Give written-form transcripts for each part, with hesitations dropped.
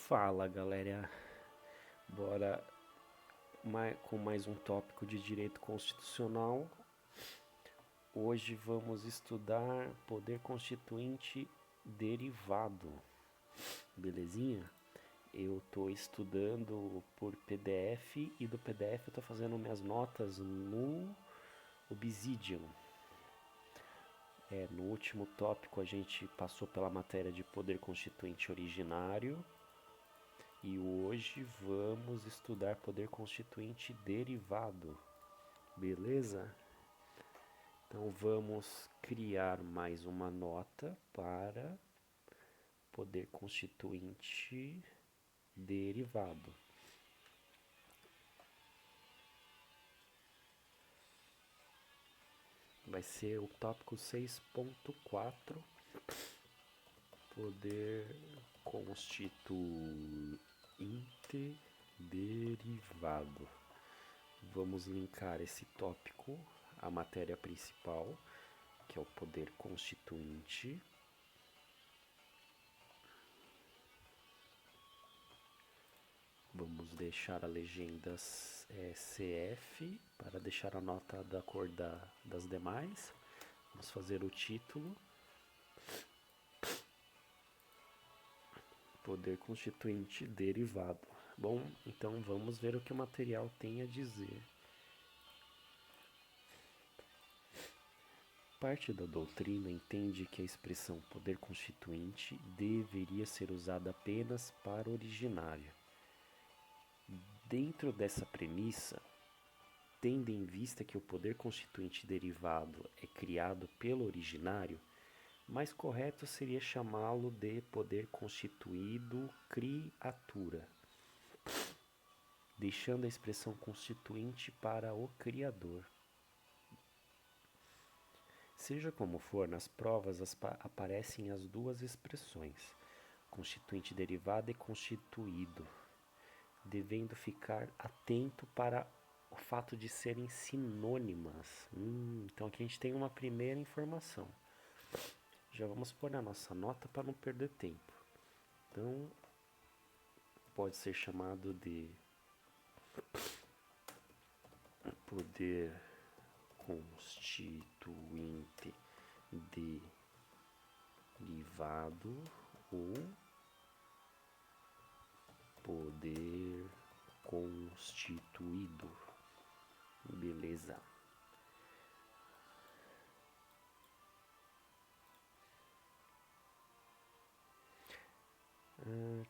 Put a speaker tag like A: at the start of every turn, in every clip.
A: Fala galera, bora com mais um tópico de direito constitucional. Hoje vamos estudar poder constituinte derivado, belezinha? Eu tô estudando por PDF e do PDF eu tô fazendo minhas notas no Obsidian. No último tópico a gente passou pela matéria de poder constituinte originário. E hoje vamos estudar poder constituinte derivado, beleza? Então vamos criar mais uma nota para poder constituinte derivado. Vai ser o tópico 6.4, poder constituinte derivado. Vamos linkar esse tópico à matéria principal, que é o poder constituinte. Vamos deixar a legenda CF para deixar a nota da cor das demais. Vamos fazer o título. Poder constituinte derivado. Bom, então vamos ver o que o material tem a dizer. Parte da doutrina entende que a expressão poder constituinte deveria ser usada apenas para originário. Dentro dessa premissa, tendo em vista que o poder constituinte derivado é criado pelo originário, mais correto seria chamá-lo de poder constituído criatura, deixando a expressão constituinte para o criador. Seja como for, nas provas aparecem as duas expressões, constituinte derivado e constituído, devendo ficar atento para o fato de serem sinônimas. Então aqui a gente tem uma primeira informação. Já vamos pôr na nossa nota para não perder tempo. Então, pode ser chamado de poder constituinte derivado ou poder constituído. Beleza.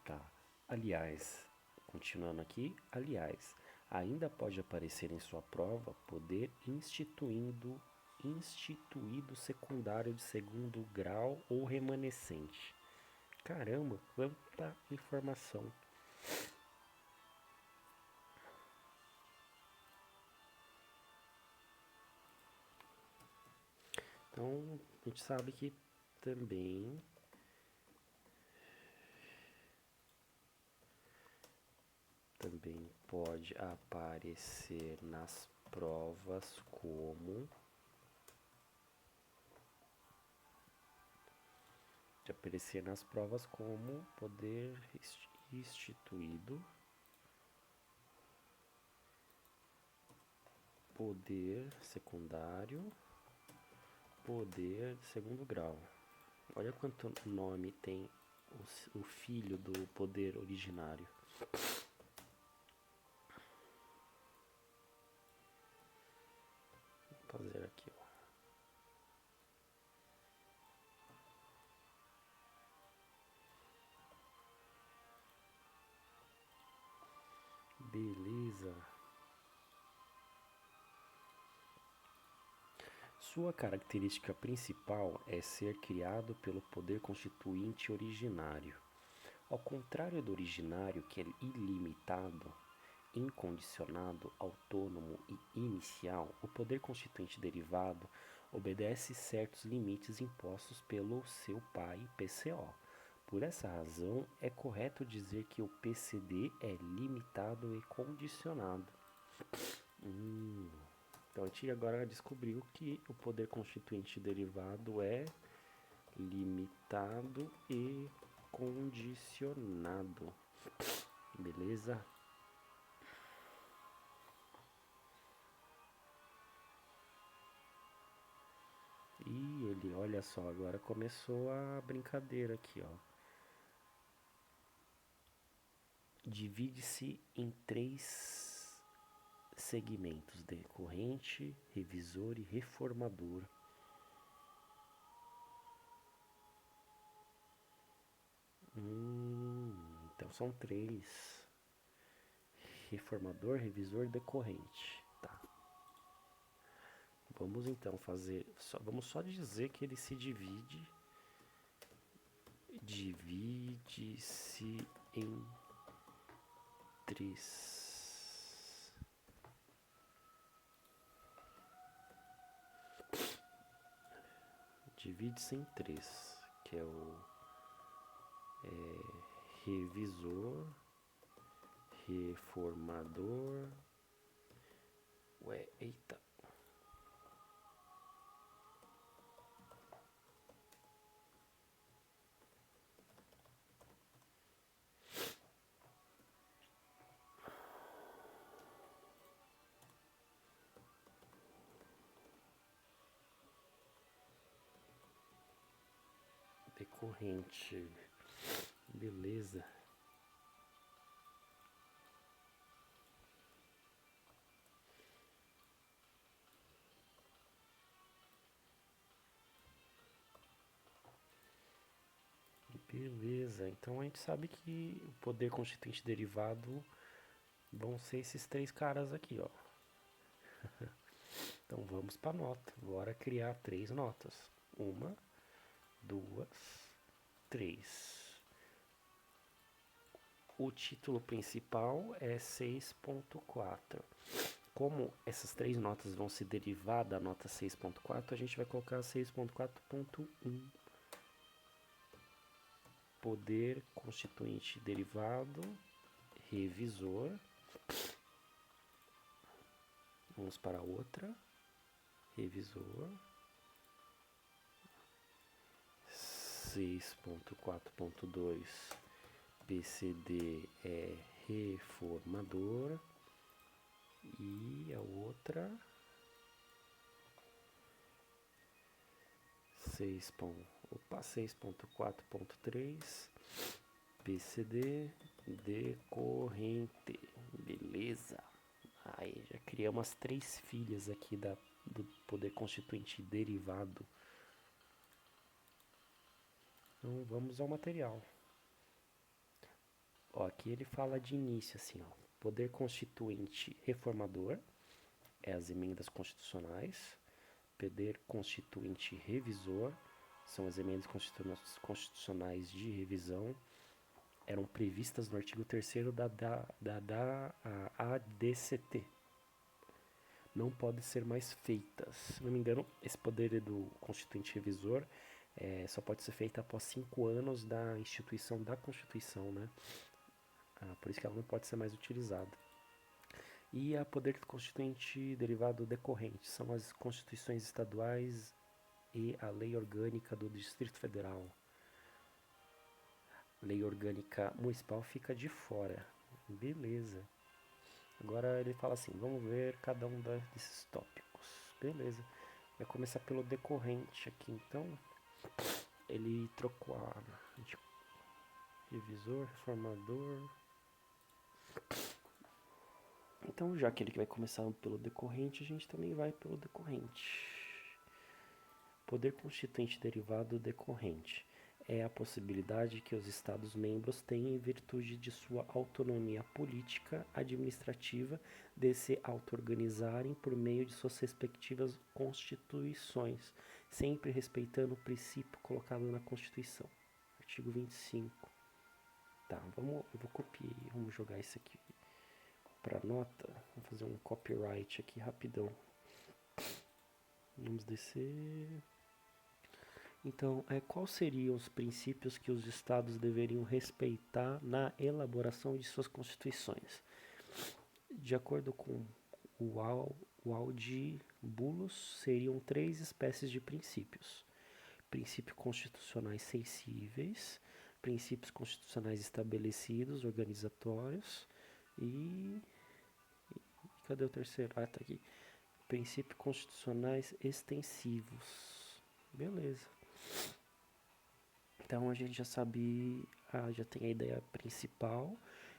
A: Tá. Aliás, continuando aqui, ainda pode aparecer em sua prova poder instituído secundário de segundo grau ou remanescente. Caramba, quanta informação. Então, a gente sabe que também pode aparecer nas provas como poder instituído, poder secundário, poder de segundo grau. Olha quanto nome tem o filho do poder originário. Vou fazer aqui, ó. Beleza. Sua característica principal é ser criado pelo poder constituinte originário. Ao contrário do originário, que é ilimitado, incondicionado, autônomo e inicial, o poder constituinte derivado obedece certos limites impostos pelo seu pai PCO. Por essa razão, é correto dizer que o PCD é limitado e condicionado. Então a gente agora descobriu que o poder constituinte derivado é limitado e condicionado. Beleza? E ele, olha só, agora começou a brincadeira aqui, ó. Divide-se em 3 segmentos: decorrente, revisor e reformador. Então são 3: reformador, revisor, decorrente. Tá. Vamos então fazer, vamos só dizer que ele se divide-se em 3. Divide-se em 3, que é o revisor, reformador. Ué, eita. Decorrente. Beleza. Beleza. Então a gente sabe que o poder constituinte derivado vão ser esses 3 caras aqui, ó. Então vamos para nota. Bora criar 3 notas. 1, 2, 3. O título principal é 6.4. Como essas 3 notas vão se derivar da nota 6.4, a gente vai colocar 6.4.1. Poder constituinte derivado, revisor. Vamos para outra. Revisor. 6.4.2. PCD é reformador. E a outra 6.4.3 PCD decorrente. Beleza. Aí já criamos as 3 filhas aqui do poder constituinte derivado. Então vamos ao material. Ó, aqui ele fala de início assim, ó. Poder constituinte reformador é as emendas constitucionais. Poder constituinte revisor são as emendas constitucionais de revisão. Eram previstas no artigo 3º da ADCT. Não podem ser mais feitas. Se não me engano, esse poder do constituinte revisor só pode ser feito após 5 anos da instituição da Constituição, né? Por isso que ela não pode ser mais utilizada. E a poder constituinte derivado decorrente são as constituições estaduais e a lei orgânica do Distrito Federal. Lei orgânica municipal fica de fora. Beleza. Agora ele fala assim, vamos ver cada um desses tópicos. Beleza. Vai começar pelo decorrente aqui, então. Ele trocou a revisor, reformador. Então, já que ele vai começar pelo decorrente, a gente também vai pelo decorrente. Poder constituinte derivado decorrente é a possibilidade que os Estados-membros têm em virtude de sua autonomia política, administrativa, de se auto-organizarem por meio de suas respectivas constituições, sempre respeitando o princípio colocado na Constituição. Artigo 25. Tá, eu vou copiar, vamos jogar isso aqui para nota. Vou fazer um copyright aqui rapidão. Vamos descer. Então, quais seriam os princípios que os estados deveriam respeitar na elaboração de suas constituições? De acordo com o Audibulus, seriam 3 espécies de princípios: princípios constitucionais sensíveis, princípios constitucionais estabelecidos, organizatórios e cadê o terceiro? Ah, tá aqui. Princípios constitucionais extensivos. Beleza. Então a gente já sabe, já tem a ideia principal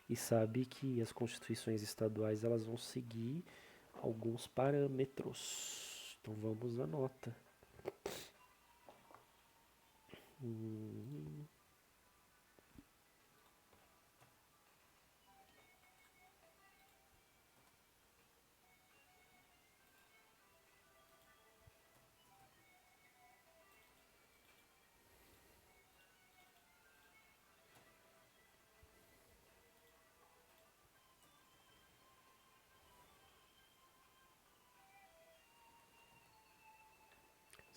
A: e sabe que as constituições estaduais elas vão seguir alguns parâmetros. Então vamos à nota.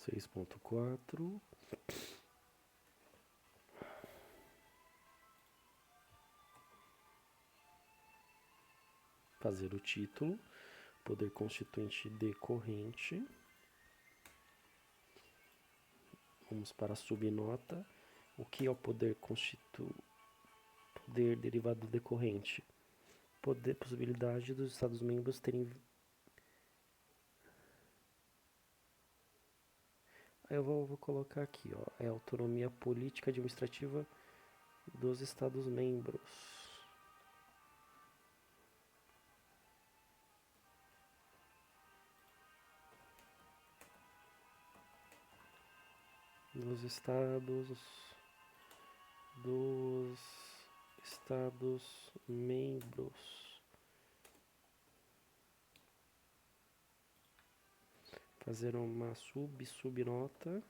A: 6.4. Fazer o título, poder constituinte decorrente. Vamos para a subnota. O que é o poder poder derivado decorrente? Possibilidade dos Estados-membros terem. Eu vou colocar aqui, ó, é a autonomia política administrativa dos Estados-membros. Dos Estados-membros. Fazer uma subnota.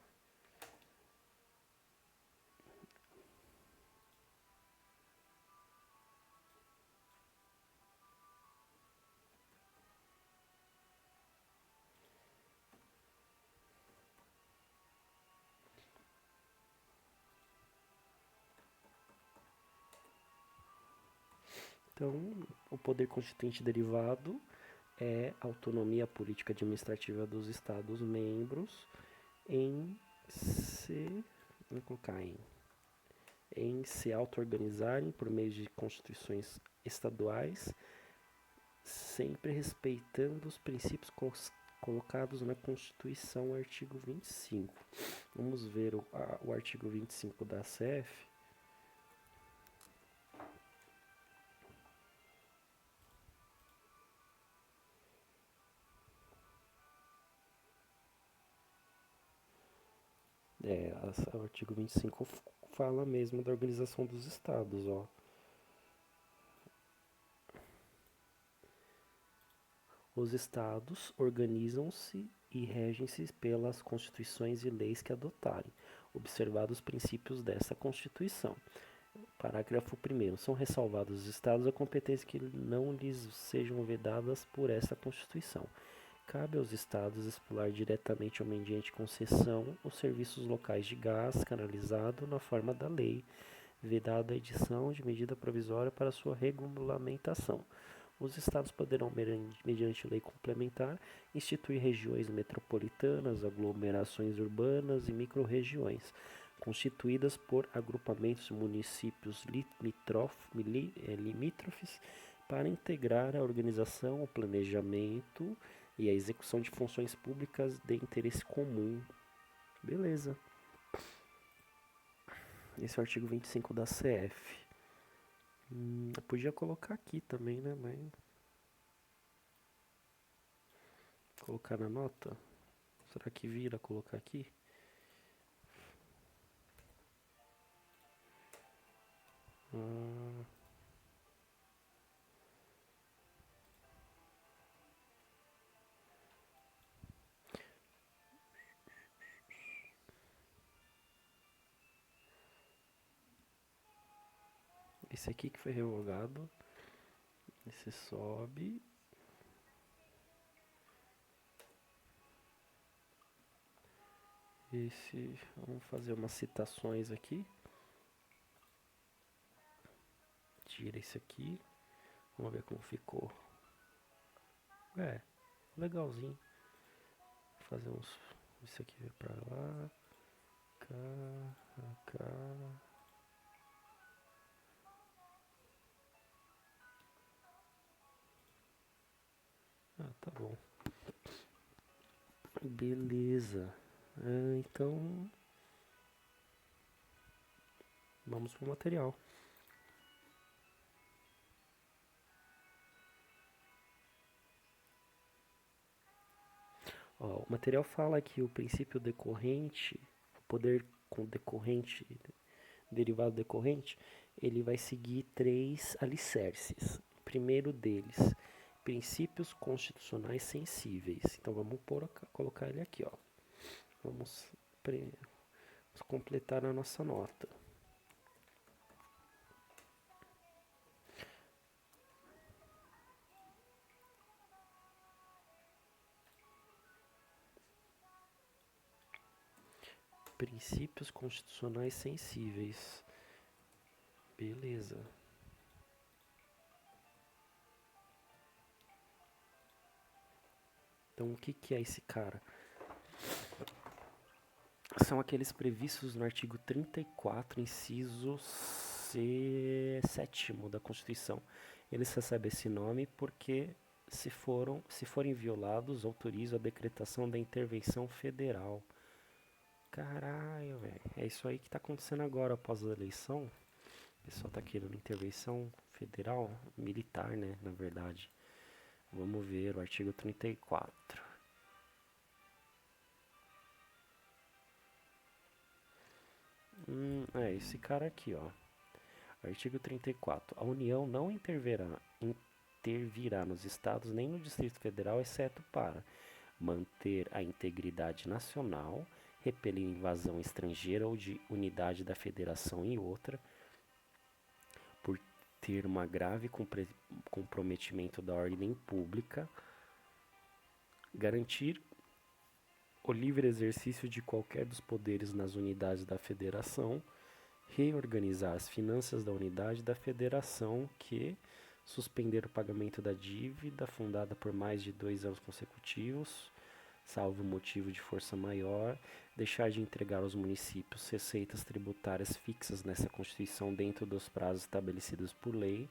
A: Então, o poder constituinte derivado é a autonomia política administrativa dos Estados-membros vou colocar em se auto-organizarem por meio de constituições estaduais, sempre respeitando os princípios colocados na Constituição, artigo 25. Vamos ver o artigo 25 da CF. O artigo 25 fala mesmo da organização dos estados, ó. Os estados organizam-se e regem-se pelas constituições e leis que adotarem, observados os princípios dessa Constituição. Parágrafo 1º. São ressalvados os estados a competência que não lhes sejam vedadas por esta Constituição. Cabe aos estados explorar diretamente ou mediante concessão os serviços locais de gás canalizado na forma da lei, vedada a edição de medida provisória para sua regulamentação. Os estados poderão, mediante lei complementar, instituir regiões metropolitanas, aglomerações urbanas e microrregiões, constituídas por agrupamentos de municípios limítrofes, para integrar a organização, o planejamento e a execução de funções públicas de interesse comum. Beleza. Esse é o artigo 25 da CF. Eu podia colocar aqui também, né? Mas colocar na nota? Será que vira colocar aqui? Esse aqui que foi revogado. Esse sobe. Vamos fazer umas citações aqui. Tira esse aqui. Vamos ver como ficou. Legalzinho. Fazer uns. Isso aqui vai pra lá. Cá. Ah, tá bom. Beleza. Então, vamos pro material. Ó, o material fala que o princípio decorrente, o poder com decorrente, derivado decorrente, ele vai seguir três alicerces. O primeiro deles, princípios constitucionais sensíveis. Então vamos colocar ele aqui, ó. Vamos completar a nossa nota. Princípios constitucionais sensíveis. Beleza. Então o que é esse cara? São aqueles previstos no artigo 34, inciso 7º da Constituição. Eles recebem esse nome porque, se forem violados, autorizam a decretação da intervenção federal. Caralho, velho. É isso aí que tá acontecendo agora após a eleição. O pessoal tá querendo intervenção federal, militar, né, na verdade. Vamos ver o artigo 34. Esse cara aqui, ó. Artigo 34. A União não intervirá nos estados nem no Distrito Federal, exceto para manter a integridade nacional, repelir invasão estrangeira ou de unidade da federação em outra, por ter uma grave comprometimento da ordem pública, garantir o livre exercício de qualquer dos poderes nas unidades da federação, reorganizar as finanças da unidade da federação, que suspender o pagamento da dívida fundada por mais de 2 anos consecutivos, salvo motivo de força maior, deixar de entregar aos municípios receitas tributárias fixas nessa Constituição dentro dos prazos estabelecidos por lei,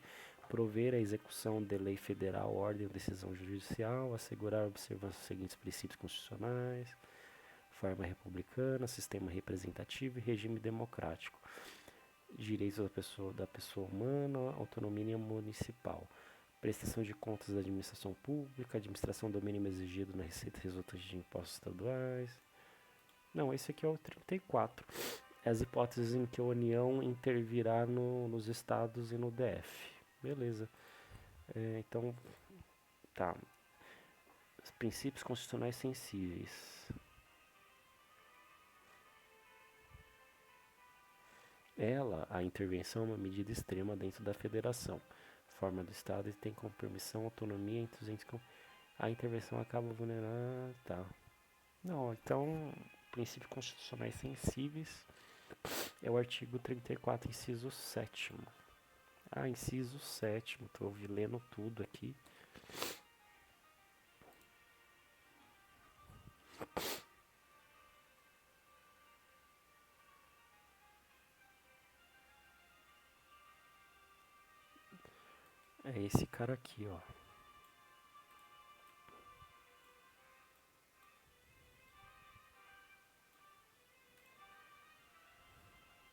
A: prover a execução de lei federal, ordem ou decisão judicial, assegurar a observância dos seguintes princípios constitucionais: forma republicana, sistema representativo e regime democrático, direitos da pessoa humana, autonomia municipal, prestação de contas da administração pública, administração do mínimo exigido na receita resultante de impostos estaduais. Não, esse aqui é o 34. As hipóteses em que a União intervirá nos estados e no DF. Beleza. Então, tá. Os princípios constitucionais sensíveis. A intervenção é uma medida extrema dentro da federação. Forma do Estado e tem como permissão autonomia entre os entes. A intervenção acaba vulnerando. Tá. Não, então, princípios constitucionais sensíveis é o artigo 34, inciso 7º. Inciso 7º, estou lendo tudo aqui. É esse cara aqui, ó.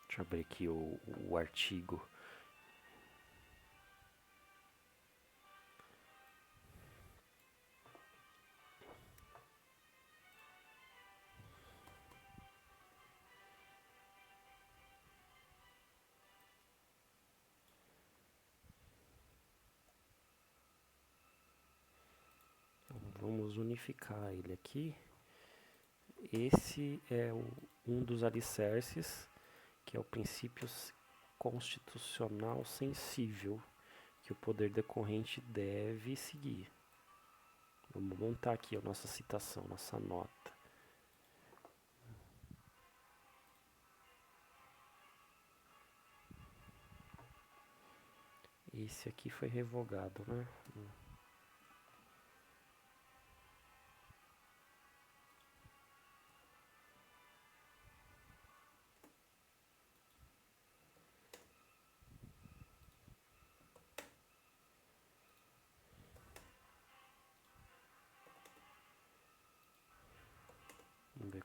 A: Deixa eu abrir aqui o artigo. Vamos unificar ele aqui. Esse é um dos alicerces, que é o princípio constitucional sensível, que o poder decorrente deve seguir. Vamos montar aqui a nossa citação, nossa nota. Esse aqui foi revogado, né?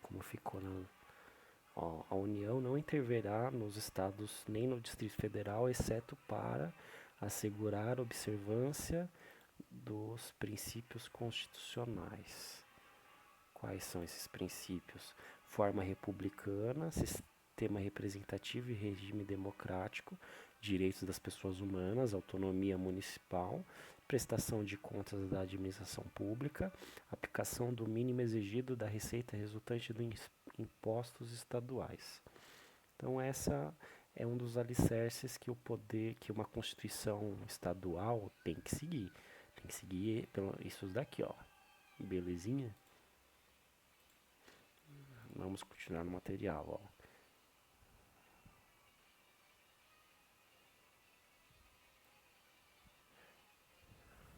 A: como ficou na... Ó, a União não intervirá nos estados nem no Distrito Federal, exceto para assegurar a observância dos princípios constitucionais. Quais são esses princípios? Forma republicana, sistema representativo e regime democrático, direitos das pessoas humanas, autonomia municipal, prestação de contas da administração pública, aplicação do mínimo exigido da receita resultante dos impostos estaduais. Então essa é um dos alicerces que o poder, que uma constituição estadual tem que seguir. Tem que seguir isso daqui, ó. Belezinha? Vamos continuar no material, ó.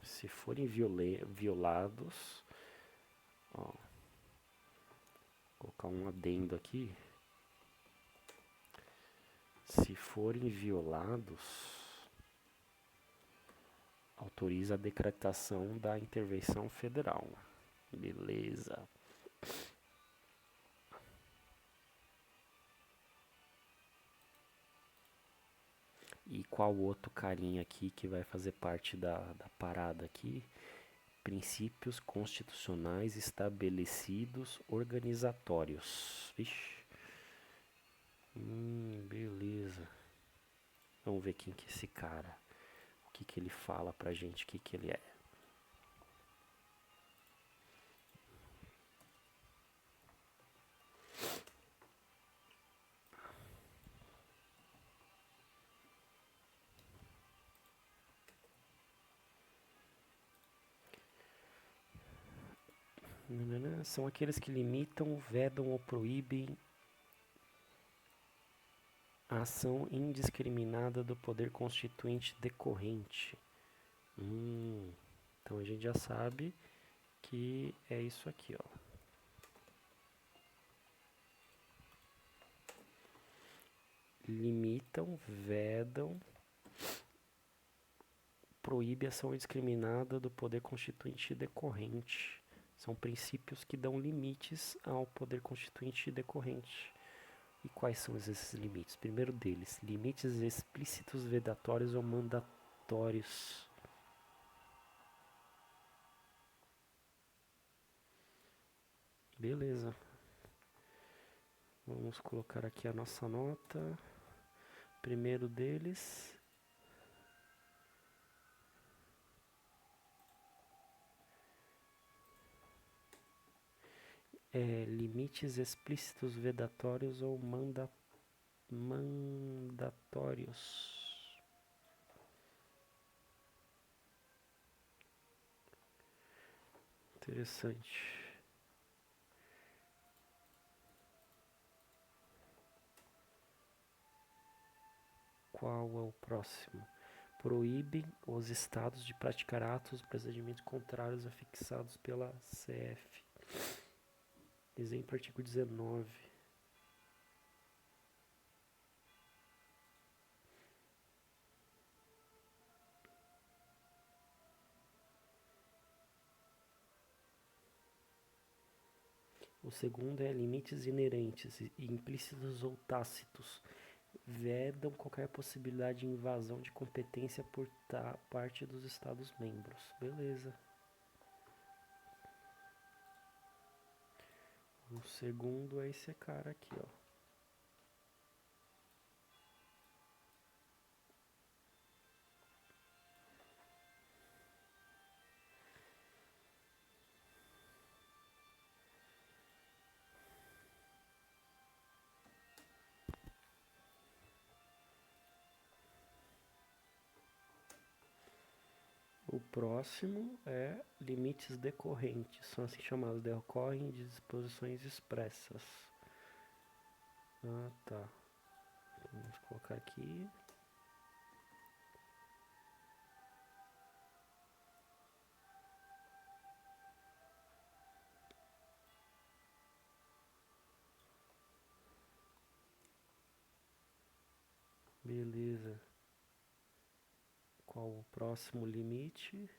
A: Se forem violados, ó, vou colocar um adendo aqui. Se forem violados, autoriza a decretação da intervenção federal. Beleza. E qual outro carinha aqui que vai fazer parte da parada aqui? Princípios constitucionais estabelecidos organizatórios. Vixe. Beleza. Vamos ver quem que é esse cara. O que que ele fala pra gente, o que que ele é. São aqueles que limitam, vedam ou proíbem a ação indiscriminada do poder constituinte decorrente. Então a gente já sabe que é isso aqui, ó. Limitam, vedam, proíbe a ação indiscriminada do poder constituinte decorrente. São princípios que dão limites ao poder constituinte decorrente. E quais são esses limites? Primeiro deles, limites explícitos, vedatórios ou mandatórios. Beleza. Vamos colocar aqui a nossa nota. Primeiro deles. Limites explícitos, vedatórios ou mandatórios. Interessante. Qual é o próximo? Proíbem os estados de praticar atos ou procedimentos contrários a fixados pela CF. Exemplo, artigo 19. O segundo é limites inerentes, implícitos ou tácitos. Vedam qualquer possibilidade de invasão de competência por parte dos Estados-membros. Beleza. O segundo é esse cara aqui, ó. O próximo é limites decorrentes, são assim chamados, decorrem de disposições expressas. Ah, tá. Vamos colocar aqui. Beleza. Qual o próximo limite?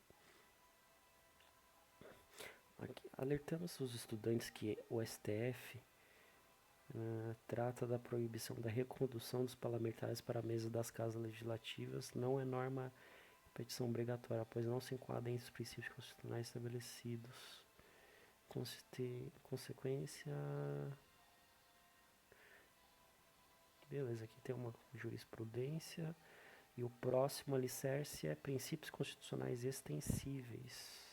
A: Aqui, alertamos os estudantes que o STF Trata da proibição da recondução dos parlamentares para a mesa das casas legislativas. Não é norma petição obrigatória, pois não se enquadra entre os princípios constitucionais estabelecidos. Consequência. Beleza, aqui tem uma jurisprudência. E o próximo alicerce é princípios constitucionais extensíveis.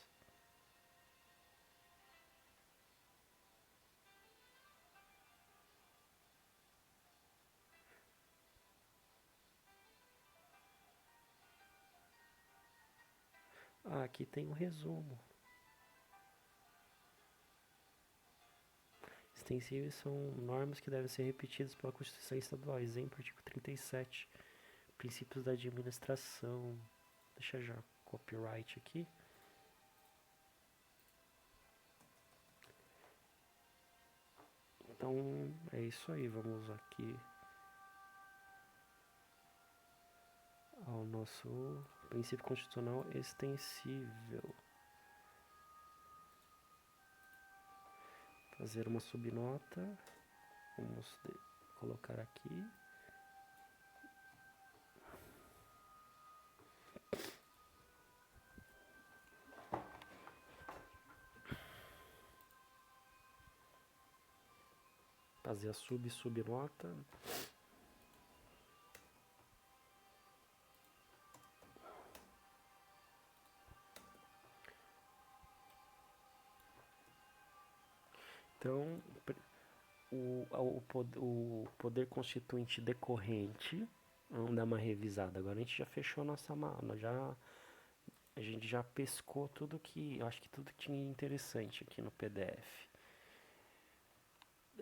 A: Aqui tem um resumo. Extensíveis são normas que devem ser repetidas pela Constituição Estadual. Exemplo, artigo 37. Princípios da administração. Deixa já copyright aqui. Então, é isso aí. Vamos aqui ao nosso princípio constitucional extensível. Fazer uma subnota. Vamos colocar aqui. Fazer a subnota. Então, o poder constituinte decorrente, vamos dar uma revisada. Agora a gente já fechou nossa mala, a gente já pescou tudo que, eu acho que tudo que tinha interessante aqui no PDF.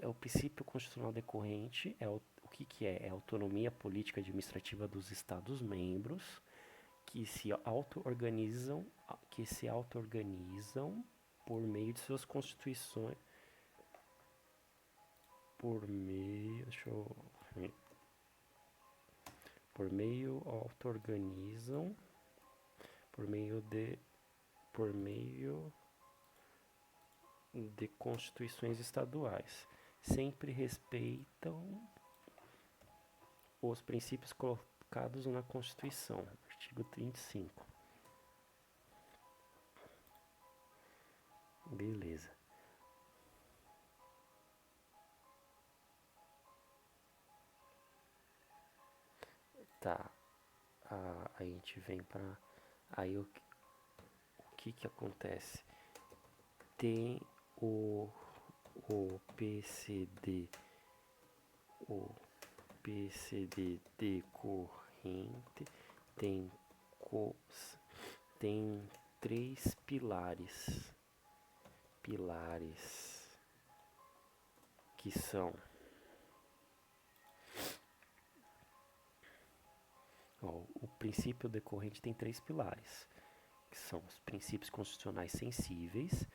A: O princípio constitucional decorrente, o que é? É a autonomia política administrativa dos Estados-membros que se auto-organizam por meio de suas constituições, por meio auto-organizam por meio de constituições estaduais. Sempre respeitam os princípios colocados na Constituição, artigo 35. Beleza. Tá. A gente vem para aí o que acontece? Tem o PCD decorrente tem 3 pilares que são o princípio decorrente tem 3 pilares, que são os princípios constitucionais sensíveis.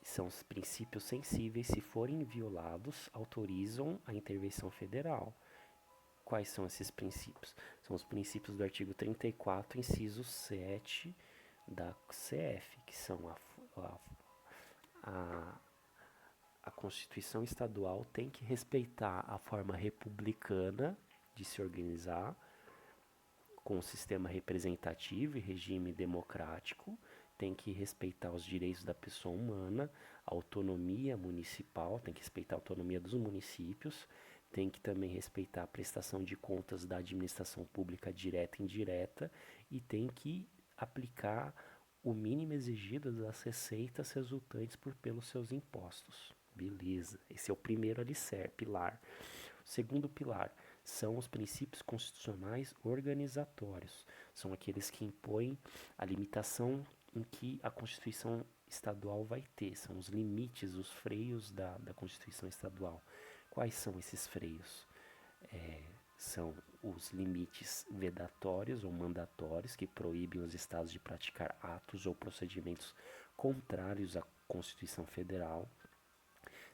A: São os princípios sensíveis, se forem violados, autorizam a intervenção federal. Quais são esses princípios? São os princípios do artigo 34, inciso 7 da CF, que são a Constituição Estadual tem que respeitar a forma republicana de se organizar, com o sistema representativo e regime democrático, tem que respeitar os direitos da pessoa humana, a autonomia municipal, tem que respeitar a autonomia dos municípios, tem que também respeitar a prestação de contas da administração pública direta e indireta e tem que aplicar o mínimo exigido das receitas resultantes pelos seus impostos. Beleza, esse é o primeiro alicerce, pilar. O segundo pilar são os princípios constitucionais organizatórios. São aqueles que impõem a limitação em que a Constituição Estadual vai ter. São os limites, os freios da Constituição Estadual. Quais são esses freios? São os limites vedatórios ou mandatórios que proíbem os estados de praticar atos ou procedimentos contrários à Constituição Federal.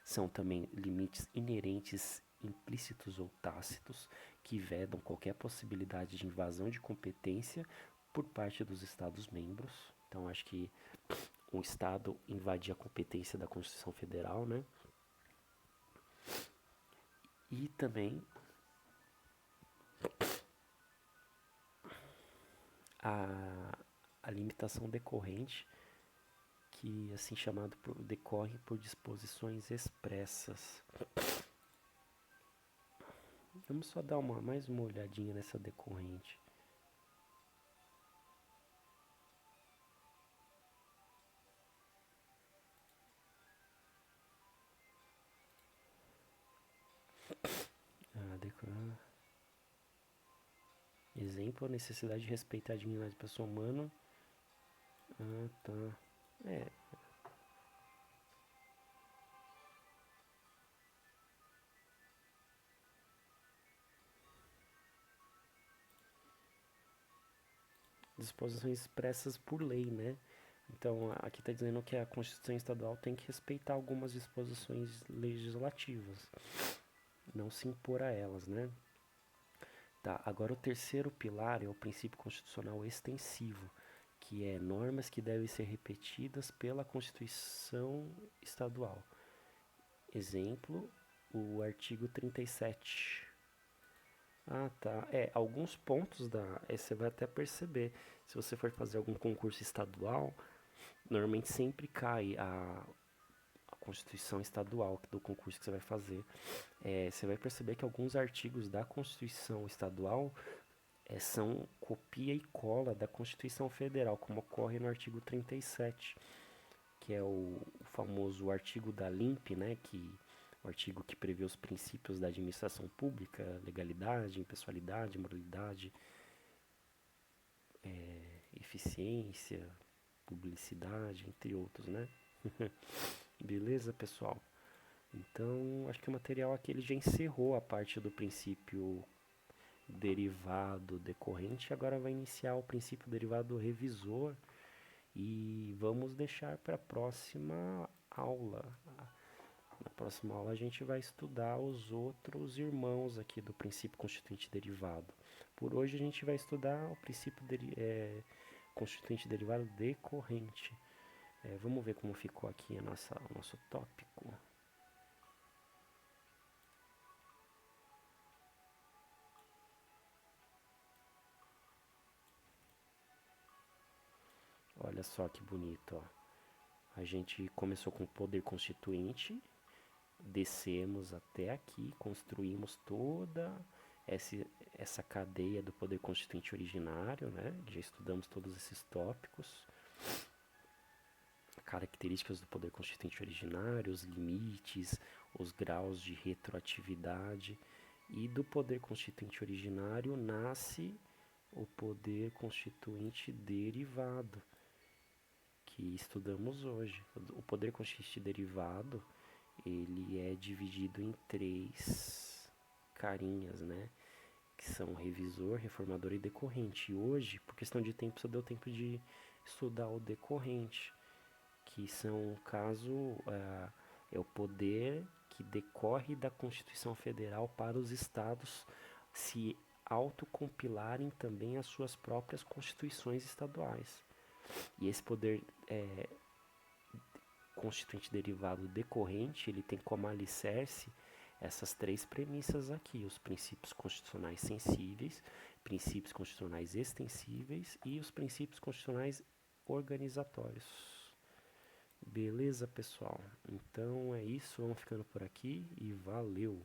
A: São também limites inerentes, implícitos ou tácitos, que vedam qualquer possibilidade de invasão de competência por parte dos Estados-membros. Então, acho que um Estado invadir a competência da Constituição Federal, né? E também a, a limitação decorrente, que assim chamado decorre por disposições expressas. Vamos só dar mais uma olhadinha nessa decorrente. Exemplo, a necessidade de respeitar a dignidade da pessoa humana. Tá. É, disposições expressas por lei, né? Então, aqui está dizendo que a Constituição Estadual tem que respeitar algumas disposições legislativas, não se impor a elas, né? Tá, agora o terceiro pilar é o princípio constitucional extensivo, que é normas que devem ser repetidas pela Constituição Estadual. Exemplo, o artigo 37. Ah, tá. Alguns pontos você vai até perceber. Se você for fazer algum concurso estadual, normalmente sempre cai a Constituição Estadual do concurso que você vai fazer. Você vai perceber que alguns artigos da Constituição Estadual são copia e cola da Constituição Federal, como ocorre no artigo 37, que é o famoso artigo da LIMP, né, o artigo que prevê os princípios da administração pública, legalidade, impessoalidade, moralidade, eficiência, publicidade, entre outros, né? Beleza, pessoal? Então, acho que o material aqui ele já encerrou a parte do princípio derivado decorrente, agora vai iniciar o princípio derivado revisor e vamos deixar para a próxima aula. Na próxima aula a gente vai estudar os outros irmãos aqui do princípio constituinte derivado. Por hoje a gente vai estudar o princípio constituinte derivado decorrente. Vamos ver como ficou aqui o nosso tópico. Olha só que bonito, ó. A gente começou com o poder constituinte, descemos até aqui, construímos toda essa cadeia do poder constituinte originário, né? Já estudamos todos esses tópicos, características do poder constituinte originário, os limites, os graus de retroatividade. E do poder constituinte originário nasce o poder constituinte derivado, que estudamos hoje. O poder constituinte derivado, ele é dividido em três carinhas, né? Que são revisor, reformador e decorrente. E hoje, por questão de tempo, só deu tempo de estudar o decorrente, que são, caso, é o poder que decorre da Constituição Federal para os estados se autocompilarem também as suas próprias constituições estaduais. E esse poder constituinte derivado decorrente, ele tem como alicerce essas três premissas aqui: os princípios constitucionais sensíveis, princípios constitucionais extensíveis e os princípios constitucionais organizatórios. Beleza, pessoal? Então é isso, vamos ficando por aqui e valeu!